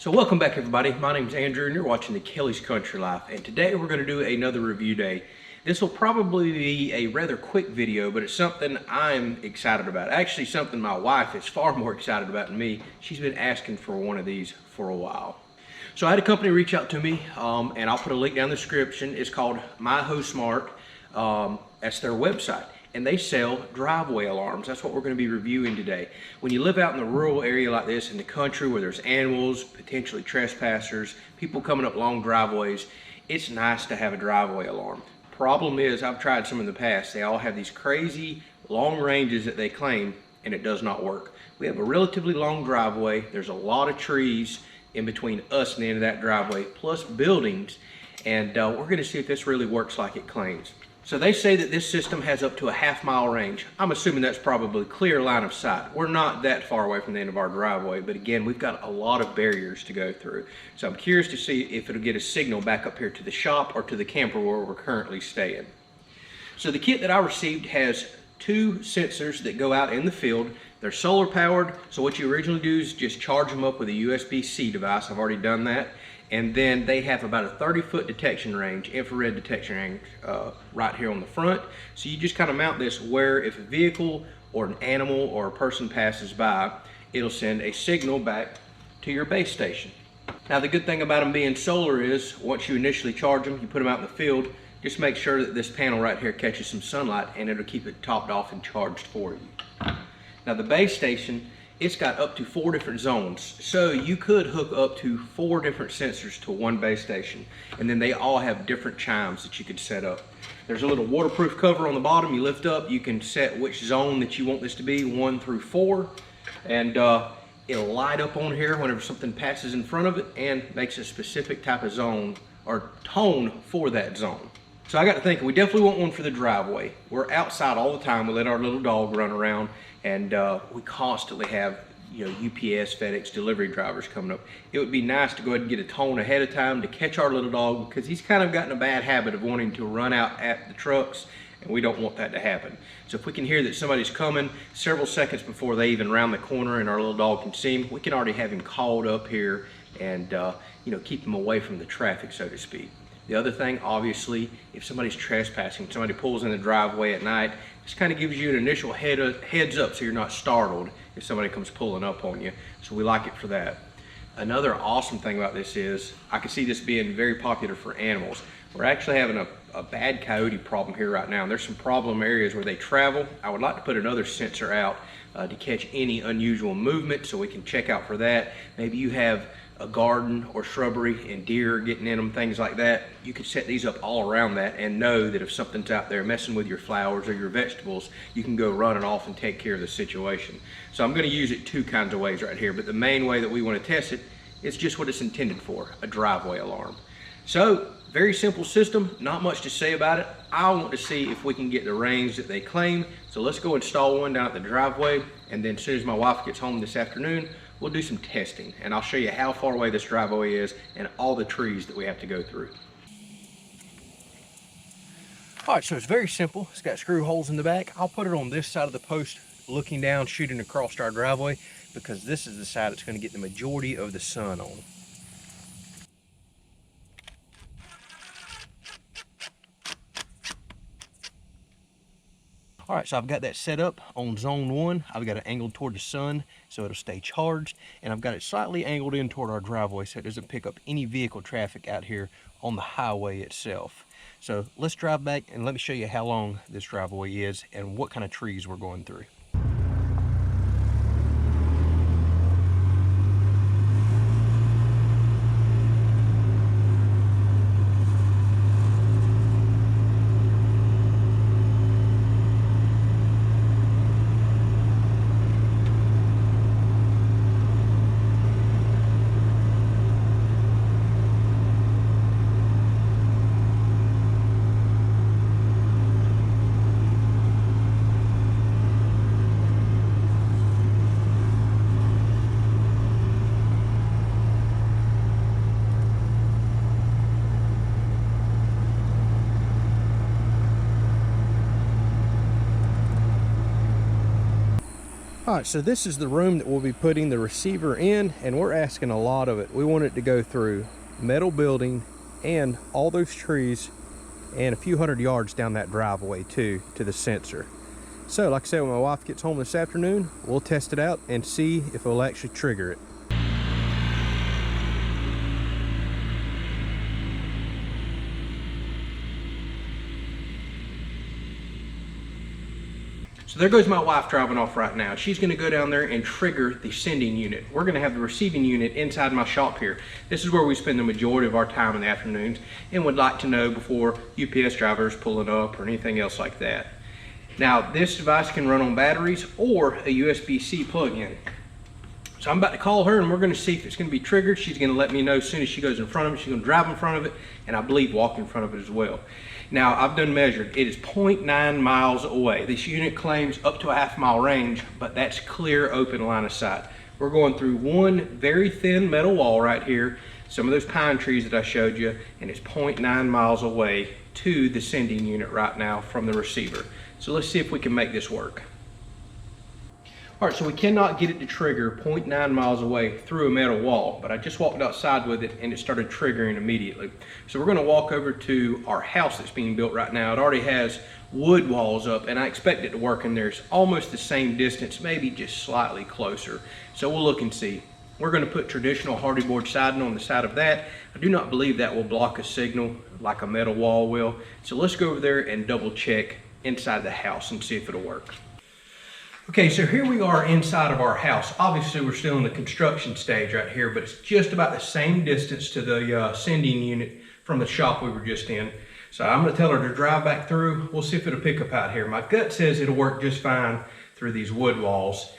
So welcome back everybody, my name is Andrew and you're watching the Kelley's Country Life, and today we're going to do another review day. This will probably be a rather quick video, but it's something I'm excited about. Actually something my wife is far more excited about than me. She's been asking for one of these for a while. So I had a company reach out to me, and I'll put a link down in the description. It's called MYHOSMART. That's their website. And they sell driveway alarms. That's what we're going to be reviewing today. When you live out in a rural area like this in the country where there's animals, potentially trespassers, people coming up long driveways, it's nice to have a driveway alarm. Problem is, I've tried some in the past. They all have these crazy long ranges that they claim, and it does not work. We have a relatively long driveway. There's a lot of trees in between us and the end of that driveway, plus buildings, and we're going to see if this really works like it claims. So they say that this system has up to a half-mile range. I'm assuming that's probably clear line of sight. We're not that far away from the end of our driveway, but again, we've got a lot of barriers to go through. So I'm curious to see if it'll get a signal back up here to the shop or to the camper where we're currently staying. So the kit that I received has two sensors that go out in the field. They're solar powered, so what you originally do is just charge them up with a USB-C device. I've already done that. And then they have about a 30-foot detection range, infrared detection range, right here on the front. So you just kind of mount this where if a vehicle or an animal or a person passes by, it'll send a signal back to your base station. Now the good thing about them being solar is once you initially charge them, you put them out in the field, just make sure that this panel right here catches some sunlight and it'll keep it topped off and charged for you. Now the base station, it's got up to 4 different zones. So you could hook up to 4 different sensors to one base station. And then they all have different chimes that you could set up. There's a little waterproof cover on the bottom. You lift up, you can set which zone that you want this to be, 1 through 4. And it'll light up on here whenever something passes in front of it and makes a specific type of zone or tone for that zone. So I got to thinking, we definitely want one for the driveway. We're outside all the time. We let our little dog run around, and we constantly have, UPS, FedEx delivery drivers coming up. It would be nice to go ahead and get a tone ahead of time to catch our little dog, because he's kind of gotten a bad habit of wanting to run out at the trucks, and we don't want that to happen. So if we can hear that somebody's coming several seconds before they even round the corner and our little dog can see him, we can already have him called up here and keep him away from the traffic, so to speak. The other thing, obviously, if somebody's trespassing, somebody pulls in the driveway at night, this kind of gives you an initial heads up so you're not startled if somebody comes pulling up on you. So we like it for that. Another awesome thing about this is I can see this being very popular for animals. We're actually having a bad coyote problem here right now. And there's some problem areas where they travel. I would like to put another sensor out to catch any unusual movement so we can check out for that. Maybe you have a garden or shrubbery and deer getting in them, things like that. You can set these up all around that and know that if something's out there messing with your flowers or your vegetables, you can go running off and take care of the situation. So I'm going to use it 2 kinds of ways right here, but the main way that we want to test it is just what it's intended for, a driveway alarm. So very simple system, not much to say about it. I want to see if we can get the range that they claim. So let's go install one down at the driveway, and then as soon as my wife gets home this afternoon, we'll do some testing, and I'll show you how far away this driveway is and all the trees that we have to go through. All right, so it's very simple. It's got screw holes in the back. I'll put it on this side of the post, looking down, shooting across our driveway, because this is the side that's going to get the majority of the sun on. All right, so I've got that set up on zone 1. I've got it angled toward the sun so it'll stay charged, and I've got it slightly angled in toward our driveway so it doesn't pick up any vehicle traffic out here on the highway itself. So let's drive back and let me show you how long this driveway is and what kind of trees we're going through. All right, so this is the room that we'll be putting the receiver in, and we're asking a lot of it. We want it to go through metal building and all those trees and a few hundred yards down that driveway too to the sensor. So like I said, when my wife gets home this afternoon, we'll test it out and see if it'll actually trigger it. So there goes my wife driving off right now. She's going to go down there and trigger the sending unit. We're going to have the receiving unit inside my shop here. This is where we spend the majority of our time in the afternoons and would like to know before UPS drivers pulling up or anything else like that. Now this device can run on batteries or a USB-C plug-in. So I'm about to call her and we're going to see if it's going to be triggered. She's going to let me know as soon as she goes in front of it. She's going to drive in front of it and I believe walk in front of it as well. Now I've done measured. It is 0.9 miles away. This unit claims up to a half-mile range, but that's clear open line of sight. We're going through one very thin metal wall right here, some of those pine trees that I showed you, and it's 0.9 miles away to the sending unit right now from the receiver. So let's see if we can make this work. All right, so we cannot get it to trigger 0.9 miles away through a metal wall, but I just walked outside with it and it started triggering immediately. So we're gonna walk over to our house that's being built right now. It already has wood walls up and I expect it to work in there. It's almost the same distance, maybe just slightly closer. So we'll look and see. We're gonna put traditional hardy board siding on the side of that. I do not believe that will block a signal like a metal wall will. So let's go over there and double check inside the house and see if it'll work. Okay, so here we are inside of our house. Obviously, we're still in the construction stage right here, but it's just about the same distance to the sending unit from the shop we were just in. So I'm gonna tell her to drive back through. We'll see if it'll pick up out here. My gut says it'll work just fine through these wood walls.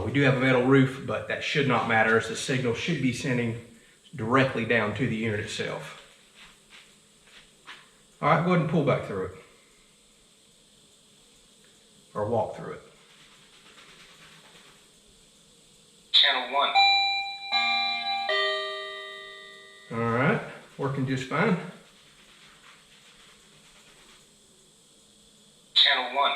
We do have a metal roof, but that should not matter as the signal should be sending directly down to the unit itself. All right, go ahead and pull back through it. Or walk through it. Channel 1. All right, working just fine. Channel 1.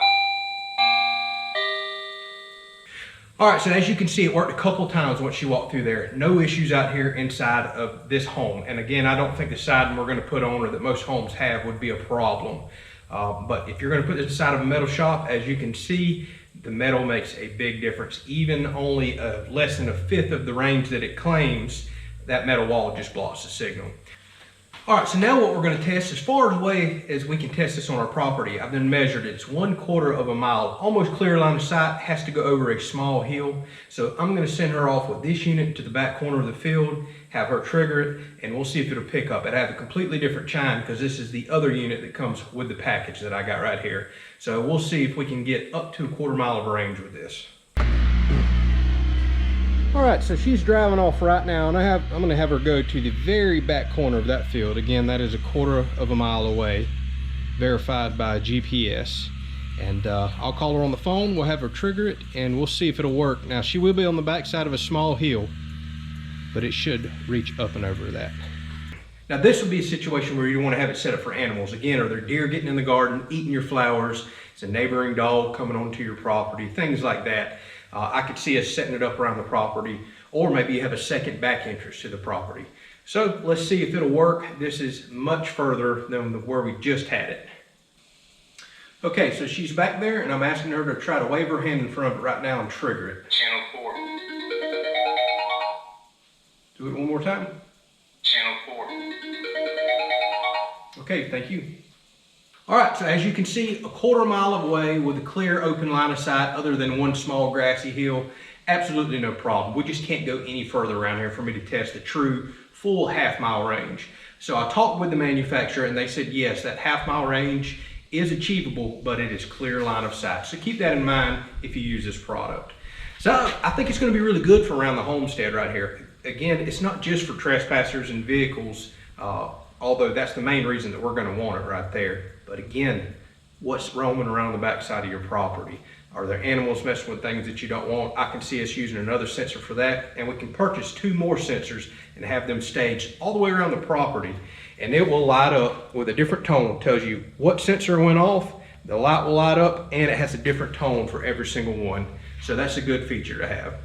All right, so as you can see, it worked a couple times once she walked through there. No issues out here inside of this home. And again, I don't think the siding we're gonna put on or that most homes have would be a problem. But if you're gonna put this inside of a metal shop, as you can see, the metal makes a big difference. Even only less than a fifth of the range that it claims, that metal wall just blocks the signal. All right, so now what we're gonna test, as far away as we can test this on our property, I've then measured it. It's 1/4 of a mile, almost clear line of sight, has to go over a small hill. So I'm gonna send her off with this unit to the back corner of the field, have her trigger it, and we'll see if it'll pick up. It has a completely different chime because this is the other unit that comes with the package that I got right here. So we'll see if we can get up to a 1/4 mile of range with this. All right, so she's driving off right now, and I'm gonna have her go to the very back corner of that field. Again, that is 1/4 of a mile away, verified by GPS. And I'll call her on the phone, we'll have her trigger it, and we'll see if it'll work. Now, she will be on the back side of a small hill, but it should reach up and over that. Now, this would be a situation where you want to have it set up for animals. Again, are there deer getting in the garden, eating your flowers? It's a neighboring dog coming onto your property, things like that. I could see us setting it up around the property, or maybe you have a second back entrance to the property. So let's see if it'll work. This is much further than where we just had it. Okay, so she's back there, and I'm asking her to try to wave her hand in front of it right now and trigger it. Channel 4. Do it one more time. Channel 4. Okay, thank you. All right, so as you can see, 1/4 mile away with a clear open line of sight other than one small grassy hill, absolutely no problem. We just can't go any further around here for me to test the true full half-mile range. So I talked with the manufacturer and they said, yes, that half-mile range is achievable, but it is clear line of sight. So keep that in mind if you use this product. So I think it's gonna be really good for around the homestead right here. Again, it's not just for trespassers and vehicles, although that's the main reason that we're gonna want it right there. But again, what's roaming around the backside of your property? Are there animals messing with things that you don't want? I can see us using another sensor for that, and we can purchase 2 more sensors and have them staged all the way around the property, and it will light up with a different tone. It tells you what sensor went off, the light will light up, and it has a different tone for every single one. So that's a good feature to have.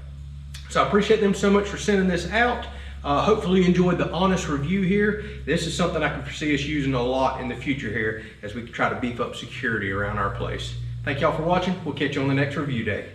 So I appreciate them so much for sending this out. Hopefully you enjoyed the honest review here. This is something I can foresee us using a lot in the future here as we try to beef up security around our place. Thank y'all for watching. We'll catch you on the next review day.